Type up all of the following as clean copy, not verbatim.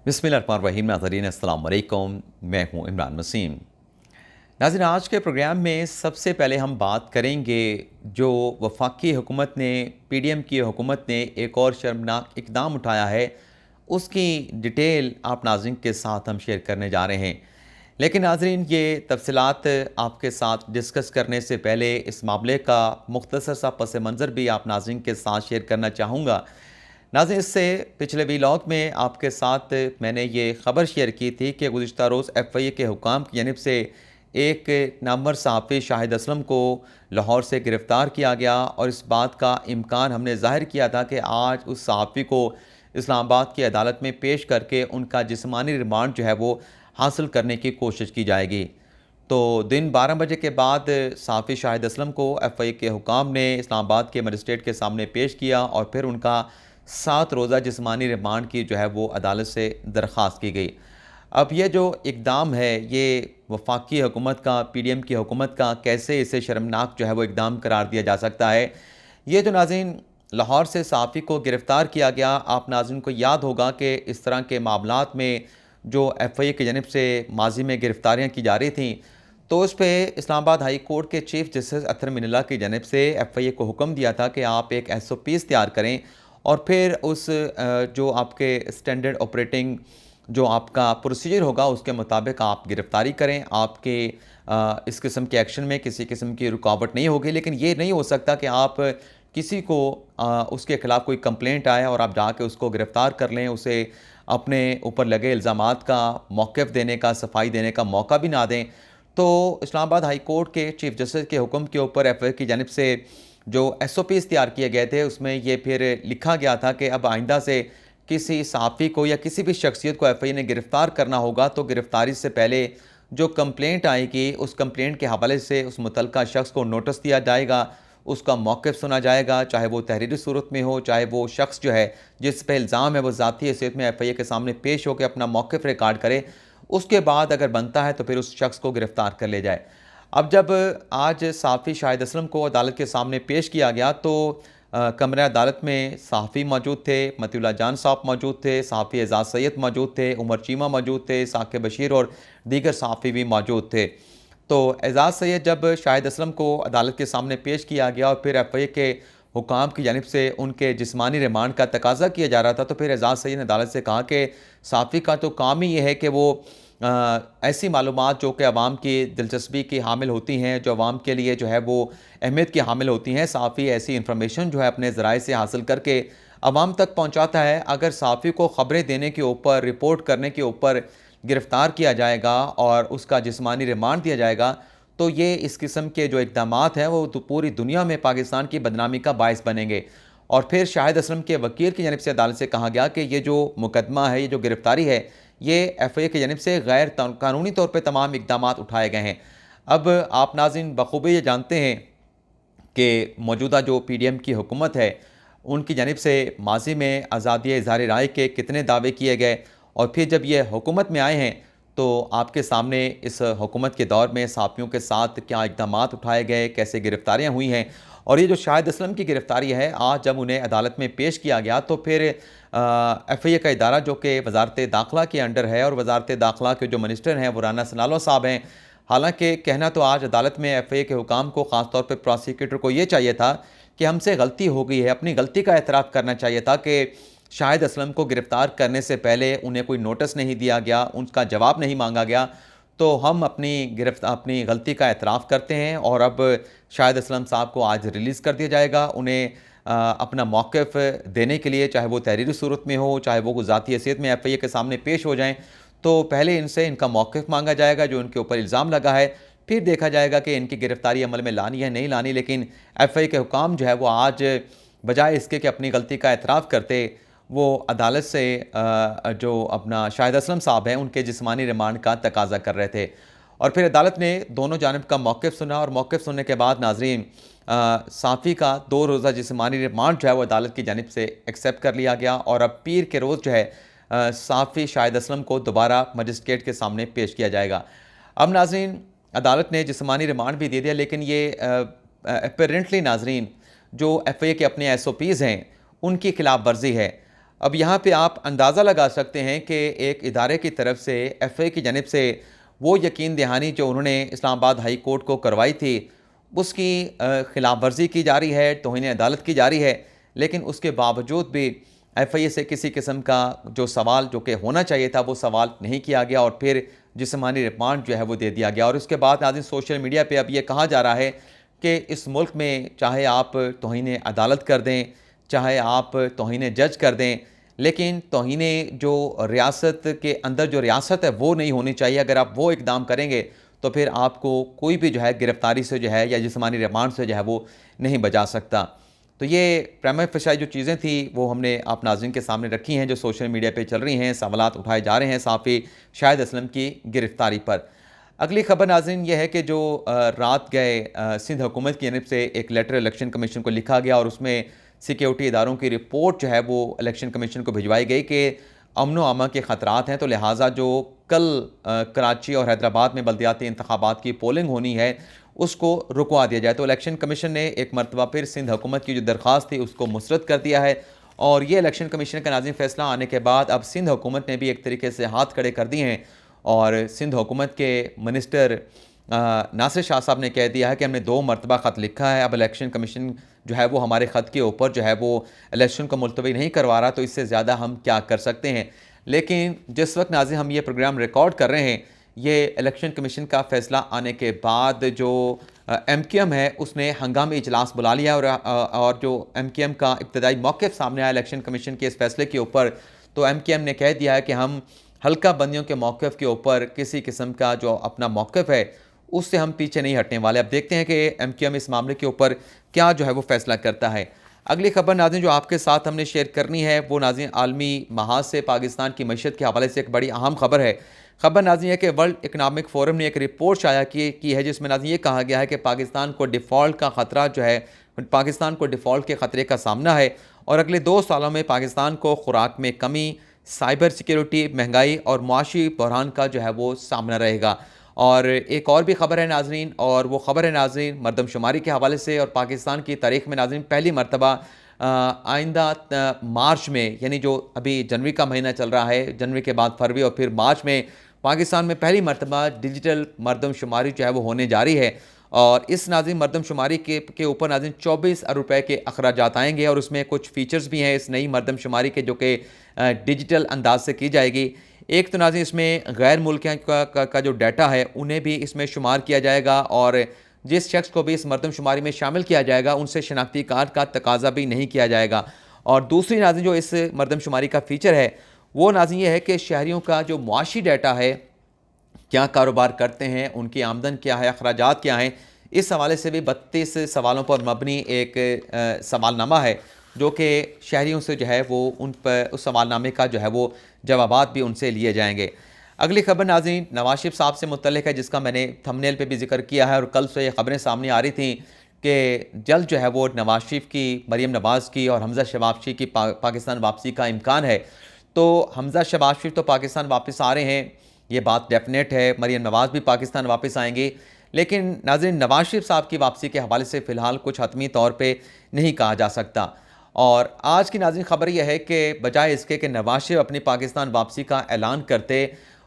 बिस्मिल्लाहिर्रहमानिर्रहीम। नाज़रीन अस्सलाम वालेकुम, मैं हूँ इमरान वसीम। नाज़रीन, आज के प्रोग्राम में सबसे पहले हम बात करेंगे जो वफाकी हुकूमत ने, पीडीएम की हुकूमत ने एक और शर्मनाक इक़दाम उठाया है, उसकी डिटेल आप नाज़रीन के साथ हम शेयर करने जा रहे हैं। लेकिन नाज़रीन, ये तफ़सीलात आपके साथ डिस्कस करने से पहले इस मामले का मुख्तसर सा पस मंज़र भी आप नाज़रीन के साथ शेयर करना चाहूँगा। नाज़रीन, इससे पिछले व्लॉग में आपके साथ मैंने ये ख़बर शेयर की थी कि गुज़िश्ता रोज़ एफआईए के हुकाम की जानिब से एक नामवर सहाफ़ी शाहिद असलम को लाहौर से गिरफ़्तार किया गया और इस बात का इम्कान हमने ज़ाहिर किया था कि आज उस सहाफ़ी को इस्लामाबाद की अदालत में पेश करके उनका जिस्मानी रिमांड जो है वो हासिल करने की कोशिश की जाएगी। तो दिन 12 बजे के बाद सहाफ़ी शाहिद असलम को एफआईए के हुकाम ने इस्लामाबाद के मजिस्ट्रेट के सामने पेश किया और फिर उनका 7 रोज़ा जिस्मानी रिमांड की जो है वो अदालत से दरख्वास्त की गई। अब ये जो इक़दाम है, ये वफाकी हुकूमत का, पीडीएम की हुकूमत का, कैसे इसे शर्मनाक जो है वो इक़दाम करार दिया जा सकता है। ये जो नाज़रीन लाहौर से सहाफ़ी को गिरफ़्तार किया गया, आप नाज़रीन को याद होगा कि इस तरह के मामलात में जो एफआईए की जानिब से माजी में गिरफ़्तारियाँ की जा रही थीं, तो उस पे इस्लामाबाद हाई कोर्ट के चीफ जस्टिस अतर मिनल्ला की जानिब से एफआईए को हुक्म दिया था कि आप एक एसओपीज़ तैयार करें और फिर उस जो आपके स्टैंडर्ड ऑपरेटिंग जो आपका प्रोसीजर होगा उसके मुताबिक आप गिरफ़्तारी करें। आपके इस किस्म के एक्शन में किसी किस्म की रुकावट नहीं होगी। लेकिन ये नहीं हो सकता कि आप किसी को उसके ख़िलाफ़ कोई कंप्लेंट आए और आप जाके उसको गिरफ़्तार कर लें, उसे अपने ऊपर लगे इल्ज़ामात का मौक़िफ़ देने का, सफाई देने का मौका भी ना दें। तो इस्लामाबाद हाई कोर्ट के चीफ जस्टिस के हुक्म के ऊपर एफआईए की जानिब से जो एसओपीज़ तैयार किए गए थे, उसमें ये फिर लिखा गया था कि अब आइंदा से किसी सहाफ़ी को या किसी भी शख्सियत को एफआईए ने गिरफ़्तार करना होगा तो गिरफ़्तारी से पहले जो कंप्लेंट आएगी, उस कंप्लेंट के हवाले से उस मुतल्लिका शख्स को नोटिस दिया जाएगा, उसका मौक़िफ़ सुना जाएगा, चाहे वो तहरीरी सूरत में हो, चाहे वो शख्स जो है जिस पे इल्ज़ाम है वो ज़ाती हैसियत में एफआईए के सामने पेश होकर अपना मौक़िफ़ रिकॉर्ड करे। उसके बाद अगर बनता है तो फिर उस शख्स को गिरफ़्तार कर लिया जाए। अब जब आज सहाफ़ी शाहिद असलम को अदालत के सामने पेश किया गया तो कमरे अदालत में सहाफ़ी मौजूद थे, मतीउल्लाह जान साहब मौजूद थे, सहाफ़ी एजाज़ सैयद मौजूद थे, उमर चीमा मौजूद थे, साकिब बशीर और दीगर सहाफ़ी भी मौजूद थे। तो एजाज़ सैयद जब शाहिद असलम को अदालत के सामने पेश किया गया और फिर एफआईए के हुकाम की जानिब से उनके जिस्मानी रिमांड का तकाजा किया जा रहा था, तो फिर एजाज़ सैयद ने अदालत से कहा कि सहाफ़ी का तो काम ही ये है कि वो ऐसी मालूमात जो कि अवाम की दिलचस्पी की हामिल होती हैं, जो अवाम के लिए जो है वो अहमियत की हामिल होती हैं, सहाफ़ी ऐसी इंफॉर्मेशन जो है अपने ज़राए से हासिल करके अवाम तक पहुँचाता है। अगर सहाफ़ी को ख़बरें देने के ऊपर, रिपोर्ट करने के ऊपर गिरफ़्तार किया जाएगा और उसका जिस्मानी रिमांड दिया जाएगा, तो ये इस किस्म के जो इक़दामात हैं वो तो पूरी दुनिया में पाकिस्तान की बदनामी का बायस बनेंगे। और फिर शाहिद असलम के वकील की जानिब से अदालत से कहा गया कि ये जो मुकदमा है, ये जो गिरफ़्तारी है, ये एफआईए की जानिब से गैर कानूनी तौर पर तमाम इक़दामात उठाए गए हैं। अब आप नाज़रीन बखूबी ये जानते हैं कि मौजूदा जो पीडीएम की हुकूमत है, उनकी जानिब से माज़ी में आज़ादी इज़हार राय के कितने दावे किए गए और फिर जब ये हुकूमत में आए हैं, तो आपके सामने इस हुकूमत के दौर में सहाफ़ियों के साथ क्या इक़दामात उठाए गए, कैसे गिरफ़्तारियाँ हुई हैं। और ये जो शाहिद असलम की गिरफ़्तारी है, आज जब उन्हें अदालत में पेश किया गया तो फिर एफआईए का इदारा जो कि वज़ारत दाखिला के अंडर है और वज़ारत दाखिला के जो मिनिस्टर हैं वो राना सनालो साहब हैं। हालाँकि कहना तो आज अदालत में एफआईए के हुकाम को ख़ास तौर पे प्रोसिक्यूटर को ये चाहिए था कि हमसे गलती हो गई है, अपनी गलती का एतराफ़ करना चाहिए था कि शाहिद असलम को गिरफ़्तार करने से पहले उन्हें कोई नोटिस नहीं दिया गया, उनका जवाब नहीं मांगा गया। तो हम अपनी गलती का एतराफ़ करते हैं और अब शाहिद असलम साहब को आज रिलीज़ कर दिया जाएगा। उन्हें अपना मौक़िफ़ देने के लिए, चाहे वो तहरीरी सूरत में हो, चाहे वो ज़ाती हैसियत में एफआईए के सामने पेश हो जाएँ, तो पहले इनसे इनका मौक़िफ़ मांगा जाएगा जो इनके ऊपर इल्ज़ाम लगा है। फिर देखा जाएगा कि इनकी गिरफ़्तारी अमल में लानी है, नहीं लानी। लेकिन एफआईए के हुकाम जो है वो आज बजाय इसके कि अपनी गलती का एतराफ़ करते, वो अदालत से जो अपना शाहिद असलम साहब हैं उनके जिस्मानी रिमांड का तकाज़ा कर रहे थे। और फिर अदालत ने दोनों जानिब का मौक़िफ़ सुना और मौक़िफ़ सुनने के बाद नाज़रीन सहाफ़ी का 2 रोज़ा जिस्मानी रिमांड जो है वो अदालत की जानिब से एक्सेप्ट कर लिया गया और अब पीर के रोज़ जो है सहाफ़ी शाहिद असलम को दोबारा मजिस्ट्रेट के सामने पेश किया जाएगा। अब नाज़रीन, अदालत ने जिस्मानी रिमांड भी दे दिया, लेकिन ये अपेरेंटली नाज़रीन जो एफआईए के अपने एसओपीज़ हैं उनकी खिलाफ वर्जी है। अब यहाँ पे आप अंदाज़ा लगा सकते हैं कि एक इदारे की तरफ से एफए की जानिब से वो यकीन दहानी जो उन्होंने इस्लामाबाद हाई कोर्ट को करवाई थी, उसकी खिलाफ वर्जी की जा रही है, तौहीन अदालत की जा रही है। लेकिन उसके बावजूद भी एफआईए से किसी किस्म का जो सवाल जो कि होना चाहिए था वो सवाल नहीं किया गया और फिर जिस्मानी रिमांड जो है वो दे दिया गया। और उसके बाद नाज़रीन सोशल मीडिया पे अब ये कहा जा रहा है कि इस मुल्क में चाहे आप तौहीन अदालत कर दें, चाहे आप तौहीन जज कर दें, लेकिन तौहीन जो रियासत के अंदर जो रियासत है वो नहीं होनी चाहिए। अगर आप वो इकदाम करेंगे तो फिर आपको कोई भी जो है गिरफ्तारी से जो है या जिस्मानी रिमांड से जो है वो नहीं बचा सकता। तो ये प्रेमा फसाई जो चीज़ें थी वो हमने आप नाज़रीन के सामने रखी हैं जो सोशल मीडिया पे चल रही हैं, सवालात उठाए जा रहे हैं साफ़ी शाहिद असलम की गिरफ्तारी पर। अगली खबर नाज़रीन ये है कि जो रात गए सिंध हुकूमत की जानिब से एक लेटर इलेक्शन कमीशन को लिखा गया और उसमें सिक्योरिटी इदारों की रिपोर्ट जो है वो इलेक्शन कमीशन को भिजवाई गई कि अमन व अमा के ख़तरात हैं, तो लिहाजा जो कल कराची और हैदराबाद में बल्दियाती इंतखाबात की पोलिंग होनी है उसको रुकवा दिया जाए। तो इलेक्शन कमीशन ने एक मरतबा फिर सिंध हुकूमत की जो दरख्वास्त थी उसको मुस्तरद कर दिया है और ये इलेक्शन कमीशन का नाज़रीन फ़ैसला आने के बाद अब सिंध हुकूमत ने भी एक तरीके से हाथ खड़े कर दिए हैं और सिंध हुकूमत के मिनिस्टर नासिर शाह साहब ने कह दिया है कि हमने 2 मरतबा ख़त लिखा है, अब इलेक्शन कमीशन जो है वो हमारे ख़त के ऊपर जो है वो इलेक्शन को मुलतवी नहीं करवा रहा, तो इससे ज़्यादा हम क्या कर सकते हैं। लेकिन जिस वक्त नाज़रीन हम ये प्रोग्राम रिकॉर्ड कर रहे हैं, ये इलेक्शन कमीशन का फ़ैसला आने के बाद जो MQM है उसने हंगामी इजलास बुला लिया और जो MQM का इब्तदाई मौक़िफ़ सामने आया इलेक्शन कमीशन के इस फैसले के ऊपर, तो MQM ने कह दिया है कि हम हल्का बंदियों के मौक़िफ़ के ऊपर किसी किस्म का जो अपना मौक़िफ़ है उससे हम पीछे नहीं हटने वाले। अब देखते हैं कि MQM इस मामले के ऊपर क्या जो है वो फ़ैसला करता है। अगली खबर नाज़रीन जो आपके साथ हमने शेयर करनी है वो नाज़रीन आलमी महाज से पाकिस्तान की मईशत के हवाले से एक बड़ी अहम खबर है। खबर नाज़रीन है कि वर्ल्ड इकनॉमिक फ़ोरम ने एक रिपोर्ट शाया की है जिसमें नाज़रीन ये कहा गया है कि पाकिस्तान को डिफ़ॉल्ट का ख़तरा जो है, पाकिस्तान को डिफ़ॉल्ट के ख़तरे का सामना है और अगले 2 सालों में पाकिस्तान को खुराक में कमी, साइबर सिक्योरिटी, महंगाई और मुआशी बहरान का जो है वो सामना रहेगा। और एक और भी ख़बर है नाज़रीन, और वो ख़बर है नाज़रीन मरदमशुमारी के हवाले से। और पाकिस्तान की तारीख़ में नाज़रीन पहली मरतबा आइंदा मार्च में, यानी जो अभी जनवरी का महीना चल रहा है, जनवरी के बाद फरवरी और फिर मार्च में पाकिस्तान में पहली मरतबा डिजिटल मरदमशुमारी जो है वो होने जा रही है। और इस नाज़रीन मरदमशुमारी के ऊपर नाज़रीन 24 अरब रुपए के अखराजात आएंगे और उसमें कुछ फ़ीचर्स भी हैं इस नई मरदमशुमारी के जो कि डिजिटल अंदाज से की जाएगी। एक तो नाज़रीन इसमें गैर मुल्कियों का जो डाटा है उन्हें भी इसमें शुमार किया जाएगा और जिस शख्स को भी इस मरदमशुमारी में शामिल किया जाएगा उनसे शनाख्ती कार्ड का तकाजा भी नहीं किया जाएगा। और दूसरी नाज़रीन जो इस मरदमशुमारी का फ़ीचर है वो नाज़रीन ये है कि शहरियों का जो मुआशी डाटा है, क्या कारोबार करते हैं, उनकी आमदन क्या है, अखराजात क्या हैं, इस हवाले से भी 32 सवालों पर मबनी एक सवालनामा है जो कि शहरियों से जो है वो उन पर उस सवालनामे का जो है वो जवाबात भी उनसे लिए जाएंगे। अगली खबर नाज़रीन नवाज शरीफ साहब से मुतल्लिक है जिसका मैंने थंबनेल पे भी जिक्र किया है और कल से ये खबरें सामने आ रही थी कि जल्द जो है वो नवाज शरीफ की, मरीम नवाज़ की और हमज़ा शहबाज शरीफ की पाकिस्तान वापसी का इम्कान है। तो हमज़ा शहबाज शरीफ तो पाकिस्तान वापस आ रहे हैं, ये बात डेफिनेट है, मरीम नवाज़ भी पाकिस्तान वापस आएंगी, लेकिन नाज़रीन नवाज शरीफ साहब की वापसी के हवाले से फ़िलहाल कुछ हतमी तौर पे नहीं कहा जा सकता। और आज की नाज़रीन खबर यह है कि बजाय इसके कि नवाज शरीफ अपनी पाकिस्तान वापसी का ऐलान करते,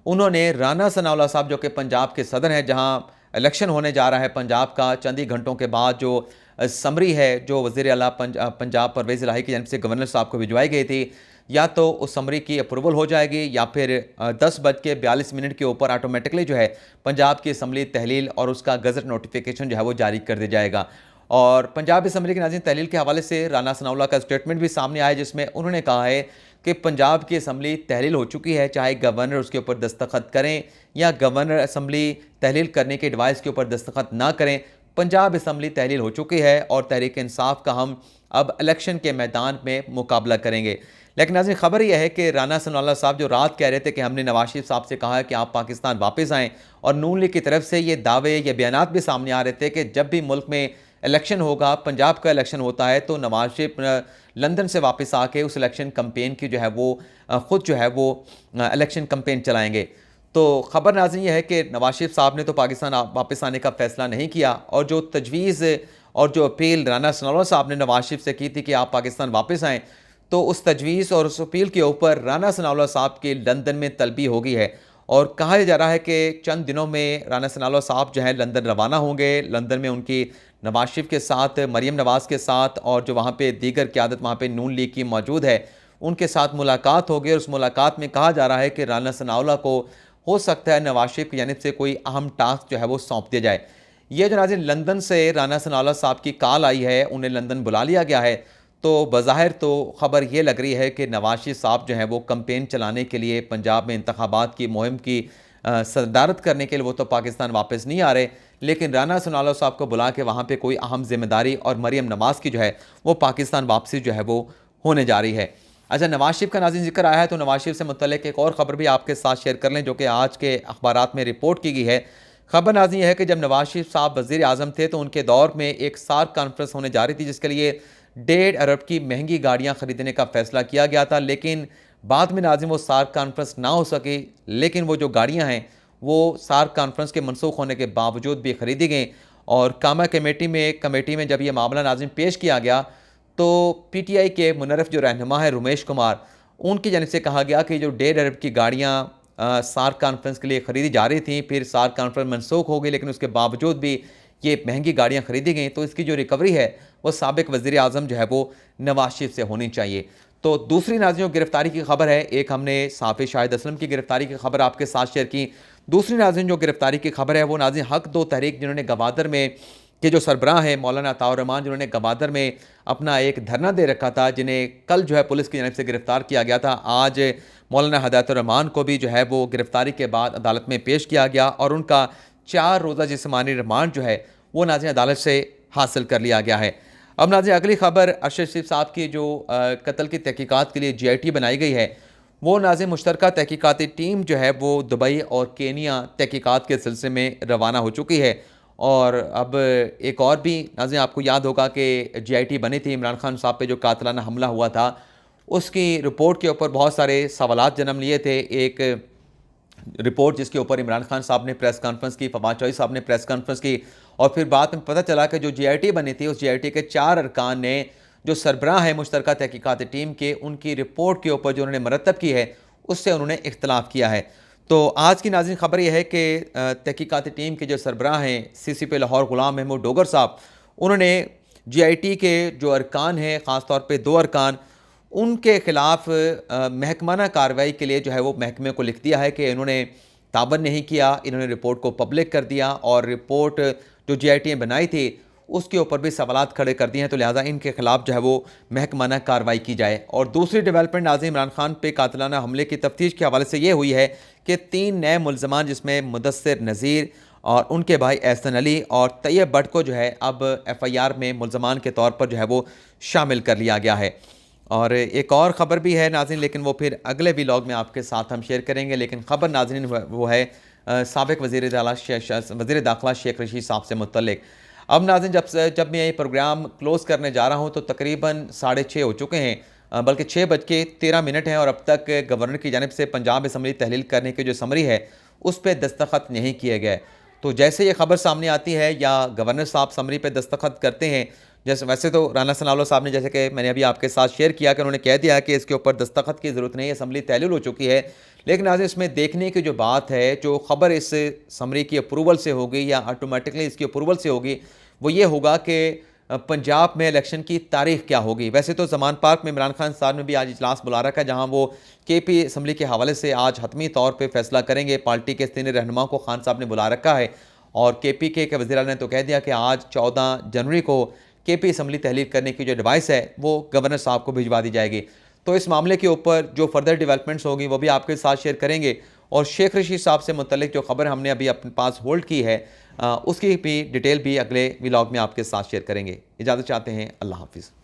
उन्होंने राना सनाउल्लाह साहब जो कि पंजाब के सदर हैं, जहाँ इलेक्शन होने जा रहा है पंजाब का चंद ही घंटों के बाद, जो समरी है जो वज़ीर आला पंजाब परवेज़ इलाही की जानिब से गवर्नर साहब को भिजवाई गई थी, या तो उस समरी की अप्रूवल हो जाएगी या फिर 10:42 के ऊपर ऑटोमेटिकली जो है पंजाब की असम्बली तहलील और उसका गज़ट नोटिफिकेशन जो है वो जारी कर दिया जाएगा। और पंजाब असम्बली की नाज़रीन तहलील के हवाले से राना सनाउल्लाह का स्टेटमेंट भी सामने आया जिसमें उन्होंने कहा है कि पंजाब की असम्बली तहलील हो चुकी है, चाहे गवर्नर उसके ऊपर दस्तखत करें या गवर्नर असम्बली तहलील करने के डिवाइस के ऊपर दस्तखत ना करें, पंजाब असम्बली तहलील हो चुकी है और तहरीक इंसाफ का हम अब इलेक्शन के मैदान में मुकाबला करेंगे। लेकिन नाज़रीन खबर यह है कि राना सनाउल्लाह साहब जो रात कह रहे थे कि हमने नवाज शरीफ साहब से कहा है कि आप पाकिस्तान वापस आएँ, और नून लीग की तरफ से ये दावे, ये बयानात भी सामने आ रहे थे कि जब भी मुल्क में इलेक्शन होगा, पंजाब का इलेक्शन होता है, तो नवाज शरीफ लंदन से वापस आके उस इलेक्शन कैंपेन की जो है वो ख़ुद जो है वो इलेक्शन कैंपेन चलाएंगे। तो ख़बर नाज़रीन ये है कि नवाज शरीफ साहब ने तो पाकिस्तान वापस आने का फ़ैसला नहीं किया, और जो तजवीज़ और जो अपील राना सनाउल्लाह साहब ने नवाज शरीफ से की थी कि आप पाकिस्तान वापस आएँ, तो उस तजवीज़ और उस अपील के ऊपर राना सनाउल्लाह साहब की लंदन में तलबी हो गई है और कहा जा रहा है कि चंद दिनों में राना सनाउल्लाह साहब जो है लंदन रवाना होंगे। लंदन में उनकी नवाज शरीफ के साथ, मरीम नवाज़ के साथ और जो वहाँ पे दीगर क़यादत वहाँ पे नून लीग की मौजूद है, उनके साथ मुलाकात होगी और उस मुलाकात में कहा जा रहा है कि राना सनाउल्लाह को हो सकता है नवाज शरीफ की जानिब से कोई अहम टास्क जो है वो सौंप दिया जाए। ये जो नाज़रीन लंदन से राना सनाउल्लाह साहब की कॉल आई है, उन्हें लंदन बुला लिया गया है, तो बज़ाहिर तो ख़बर ये लग रही है कि नवाज शरीफ साहब जो हैं वो कैंपेन चलाने के लिए पंजाब में इंतखाबात की मुहिम की सदारत करने के लिए वो तो पाकिस्तान वापस नहीं आ रहे, लेकिन राना सनाउल्लाह साहब को बुला के वहाँ पे कोई अहम ज़िम्मेदारी और मरीम नवाज़ की जो है वो पाकिस्तान वापसी जो है वो होने जा रही है। अच्छा, नवाज शरीफ का नाज़रीन ज़िक्र आया है तो नवाज शरीफ से मुतल्लिक एक और ख़बर भी आपके साथ शेयर कर लें जो कि आज के अखबारात में रिपोर्ट की गई है। ख़बर नाज़रीन यह है कि जब नवाज शरीफ साहब वज़ीर आज़म थे तो उनके दौर में एक सार्क कॉन्फ्रेंस होने जा रही थी जिसके लिए 1.5 अरब की महंगी गाड़ियाँ ख़रीदने का फ़ैसला किया गया था, लेकिन बाद में नाज़रीन वो सार्क कॉन्फ्रेंस ना हो सकी। लेकिन वो जो गाड़ियाँ हैं वो सार्क कॉन्फ्रेंस के मनसूख होने के बावजूद भी ख़रीदी गई और कामा कमेटी में जब ये मामला नाज़रीन पेश किया गया तो पीटीआई के मुनर्रफ जो रहनुमा है रुमेश कुमार, उनकी जानिब से कहा गया कि जो 1.5 अरब की गाड़ियाँ सार्क कॉन्फ्रेंस के लिए ख़रीदी जा रही थी, फिर सार्क कॉन्फ्रेंस मनसूख हो गई, लेकिन उसके बावजूद भी ये महंगी गाड़ियाँ ख़रीदी गई, तो इसकी जो रिकवरी है वो साबिक वज़ीर आज़म जो है वो नवाज शरीफ से होनी चाहिए। तो दूसरी नाज़रीन गिरफ़्तारी की खबर है, एक हमने सहाफ़ी शाहिद असलम की गिरफ़्तारी की खबर आपके साथ शेयर की। दूसरी नाज़रीन जो गिरफ़्तारी की खबर है वो नाज़रीन हक दो तहरीक जिन्होंने गवादर में के जो सरबराह है मौलाना अताउर रहमान, जिन्होंने गवादर में अपना एक धरना दे रखा था, जिन्हें कल जो है पुलिस की जानिब से गिरफ़्तार किया गया था। आज मौलाना हिदायतुर रहमान को भी जो है वो गिरफ़्तारी के बाद अदालत में पेश किया गया और उनका 4 रोज़ा जिस्मानी रिमांड जो है वो नाज़रीन अदालत से हासिल कर लिया गया है। अब नाज़रीन अगली खबर अरशद शरीफ साहब की जो कत्ल की तहकीकात के लिए GIT बनाई गई है, वो नाज़रीन मुश्तरका तहकीकाती टीम जो है वो दुबई और केनिया तहकीकात के सिलसिले में रवाना हो चुकी है। और अब एक और भी नाज़रीन आपको याद होगा कि GIT बनी थी, इमरान खान साहब पे जो कातिलाना हमला हुआ था उसकी रिपोर्ट के ऊपर बहुत सारे सवालात जन्म लिए थे। एक रिपोर्ट जिसके ऊपर इमरान खान साहब ने प्रेस कॉन्फ्रेंस की, फवाद चौधरी साहब ने प्रेस कॉन्फ्रेंस की और फिर बाद में पता चला कि जो GIT बनी थी उस GIT के 4 अरकान ने जो सरबराह है मुश्तरका तहकीकाती टीम के, उनकी रिपोर्ट के ऊपर जो उन्होंने मरतब की है उससे उन्होंने इख्तलाफ किया है। तो आज की नाज़रीन खबर यह है कि तहकीकाती टीम के जो सरबराह हैं CCP लाहौर गुलाम महमूद डोगर साहब, उन्होंने GIT के जो अरकान हैं ख़ास तौर पे 2 अरकान, उनके ख़िलाफ़ महकमाना कार्रवाई के लिए जो है वो महकमे को लिख दिया है कि इन्होंने ताबन नहीं किया, इन्होंने रिपोर्ट को पब्लिक कर दिया और रिपोर्ट जो GIT ने बनाई थी उसके ऊपर भी सवालात खड़े कर दिए हैं, तो लिहाजा इनके खिलाफ जो है वो महकमाना कार्रवाई की जाए। और दूसरी डेवलपमेंट नाज़रीन इमरान खान पे कातिलाना हमले की तफ्तीश के हवाले से ये हुई है कि 3 नए मुल्ज़मान जिसमें मुदस्सिर नज़ीर और उनके भाई एहसन अली और तैयब भट्ट को जो है अब FIR में मुल्ज़मान के तौर पर जो है वो शामिल कर लिया गया है। और एक और ख़बर भी है नाज़रीन, लेकिन वो फिर अगले व्लॉग में आपके साथ हम शेयर करेंगे। लेकिन ख़बर नाज़रीन वो है साबिक़ वज़ीर दाखिला शेख रशीद साहब से मुतल्लिक। अब नाज़रीन जब मैं ये प्रोग्राम क्लोज़ करने जा रहा हूँ तो तकरीबन 6:30 हो चुके हैं, बल्कि 6:13 हैं और अब तक गवर्नर की जानिब से पंजाब असम्बली तहलील करने की जो समरी है उस पर दस्तखत नहीं किए गए। तो जैसे ये खबर सामने आती है या गवर्नर साहब समरी पे दस्तखत करते हैं, जैसे वैसे तो राना सनाउल्लाह साहब ने, जैसे कि मैंने अभी आपके साथ शेयर किया कि उन्होंने कह दिया कि इसके ऊपर दस्तखत की ज़रूरत नहीं है, असम्बली तहलील हो चुकी है। लेकिन नाज़रीन इसमें देखने की जो बात है, जो ख़बर इस समरी की अप्रूवल से होगी या ऑटोमेटिकली इसकी अप्रूवल से होगी, वो ये होगा कि पंजाब में इलेक्शन की तारीख़ क्या होगी। वैसे तो ज़मान पार्क में इमरान खान साहब ने भी आज इजलास बुला रखा है जहाँ वो KP असम्बली के हवाले से आज हतमी तौर पर फैसला करेंगे। पार्टी के सीनियर रहनुमा को खान साहब ने बुला रखा है और KPK के वज़ीर आला ने तो कह दिया कि आज 14 जनवरी को KP असम्बली तहलील करने की जो एडवाइस है वो गवर्नर साहब को भिजवा दी जाएगी। तो इस मामले के ऊपर जो फर्दर डेवलपमेंट्स होगी वो भी आपके साथ शेयर करेंगे और शेख रशीद साहब से मुतल्लिक जो खबर हमने अभी अपने पास होल्ड की है उसकी भी डिटेल भी अगले व्लॉग में आपके साथ शेयर करेंगे। इजाज़त चाहते हैं, अल्लाह हाफ़िज़।